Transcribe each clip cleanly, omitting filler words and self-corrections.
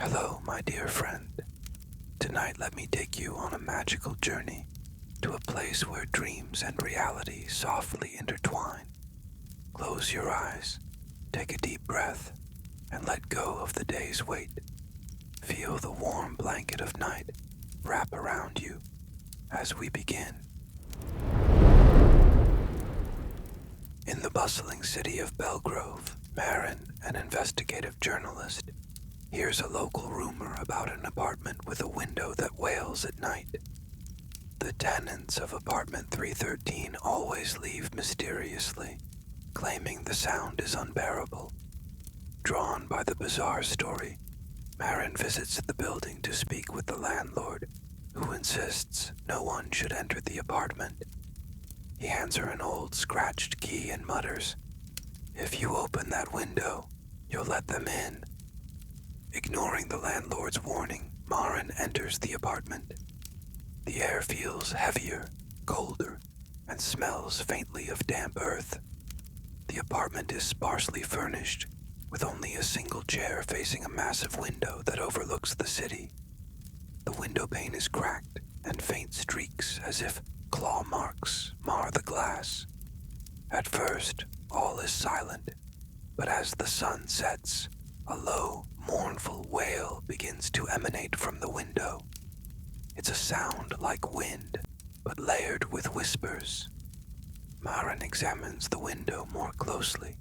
Hello, my dear friend. Tonight let me take you on a magical journey to a place where dreams and reality softly intertwine. Close your eyes, take a deep breath, and let go of the day's weight. Feel the warm blanket of night wrap around you as we begin. In the bustling city of Belgrove, Maren, an investigative journalist, hears a local rumor about an apartment with a window that wails at night. The tenants of apartment 313 always leave mysteriously, claiming the sound is unbearable. Drawn by the bizarre story, Maren visits the building to speak with the landlord, who insists no one should enter the apartment. He hands her an old scratched key and mutters, "If you open that window, you'll let them in." Ignoring the landlord's warning, Maren enters the apartment. The air feels heavier, colder, and smells faintly of damp earth. The apartment is sparsely furnished, with only a single chair facing a massive window that overlooks the city. The window pane is cracked, and faint streaks, as if claw marks, mar the glass. At first, all is silent, but as the sun sets, a low, mournful wail begins to emanate from the window. It's a sound like wind, but layered with whispers. Maren examines the window more closely.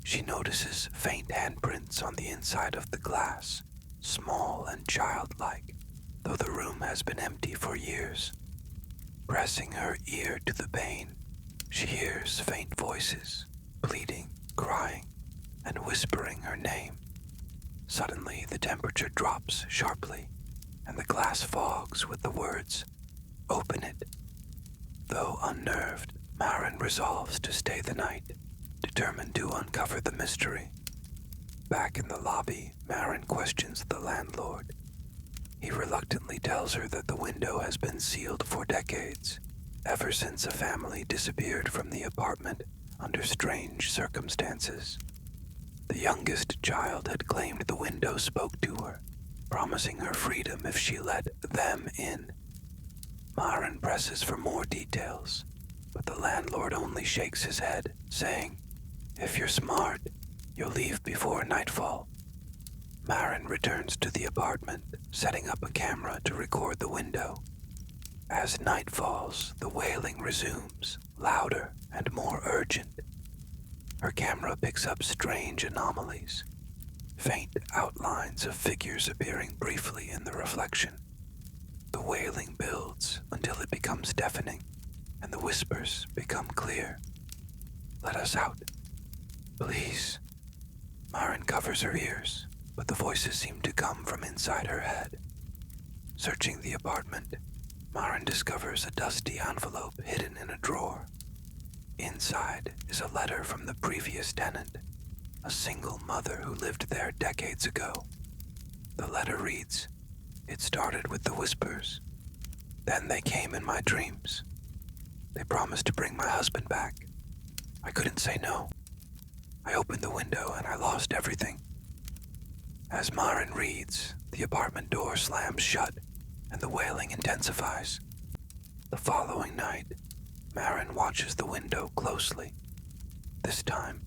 She notices faint handprints on the inside of the glass, small and childlike, though the room has been empty for years. Pressing her ear to the pane, she hears faint voices, pleading, crying, and whispering her name. Suddenly, the temperature drops sharply, and the glass fogs with the words, "Open it." Though unnerved, Maren resolves to stay the night, determined to uncover the mystery. Back in the lobby, Maren questions the landlord. He reluctantly tells her that the window has been sealed for decades, ever since a family disappeared from the apartment under strange circumstances. The youngest child had claimed the window spoke to her, promising her freedom if she let them in. Maren presses for more details, but the landlord only shakes his head, saying, "If you're smart, you'll leave before nightfall." Maren returns to the apartment, setting up a camera to record the window. As night falls, the wailing resumes, louder and more urgent. Her camera picks up strange anomalies, faint outlines of figures appearing briefly in the reflection. The wailing builds until it becomes deafening, and the whispers become clear. "Let us out. Please." Maren covers her ears, but the voices seem to come from inside her head. Searching the apartment, Maren discovers a dusty envelope hidden in a drawer. Inside is a letter from the previous tenant, a single mother who lived there decades ago. The letter reads, "It started with the whispers. Then they came in my dreams. They promised to bring my husband back. I couldn't say no. I opened the window and I lost everything." As Maren reads, the apartment door slams shut and the wailing intensifies. The following night, Maren watches the window closely. This time,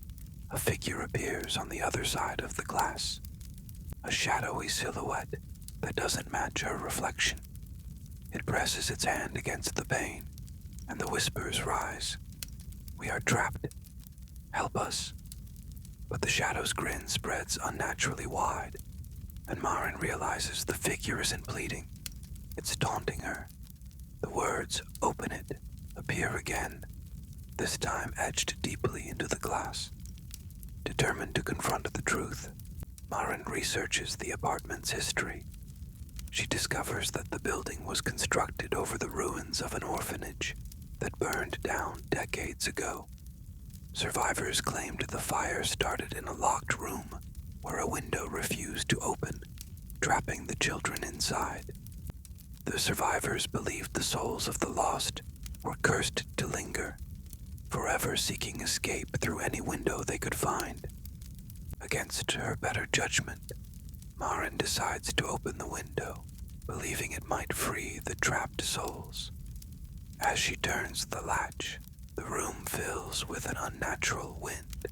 a figure appears on the other side of the glass, a shadowy silhouette that doesn't match her reflection. It presses its hand against the pane, and the whispers rise. "We are trapped. Help us." But the shadow's grin spreads unnaturally wide, and Maren realizes the figure isn't pleading. It's taunting her. The words, "Open it," appear again, this time etched deeply into the glass. Determined to confront the truth, Maren researches the apartment's history. She discovers that the building was constructed over the ruins of an orphanage that burned down decades ago. Survivors claimed the fire started in a locked room where a window refused to open, trapping the children inside. The survivors believed the souls of the lost were cursed to linger, forever seeking escape through any window they could find. Against her better judgment, Maren decides to open the window, believing it might free the trapped souls. As she turns the latch, the room fills with an unnatural wind,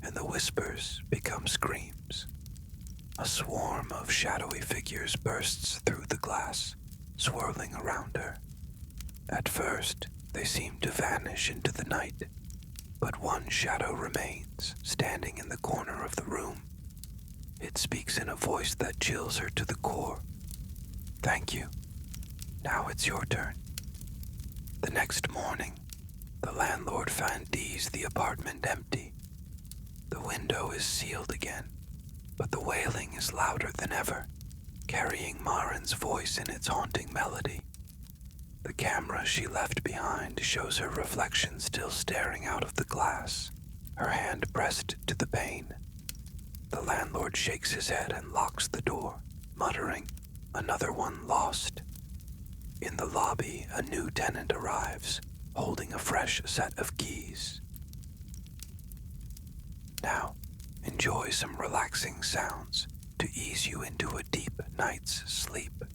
and the whispers become screams. A swarm of shadowy figures bursts through the glass, swirling around her. At first, they seem to vanish into the night, but one shadow remains, standing in the corner of the room. It speaks in a voice that chills her to the core. "Thank you. Now it's your turn." The next morning, the landlord finds the apartment empty. The window is sealed again, but the wailing is louder than ever, carrying Maren's voice in its haunting melody. The camera she left behind shows her reflection still staring out of the glass, her hand pressed to the pane. The landlord shakes his head and locks the door, muttering, "Another one lost." In the lobby, a new tenant arrives, holding a fresh set of keys. Now, enjoy some relaxing sounds to ease you into a deep night's sleep.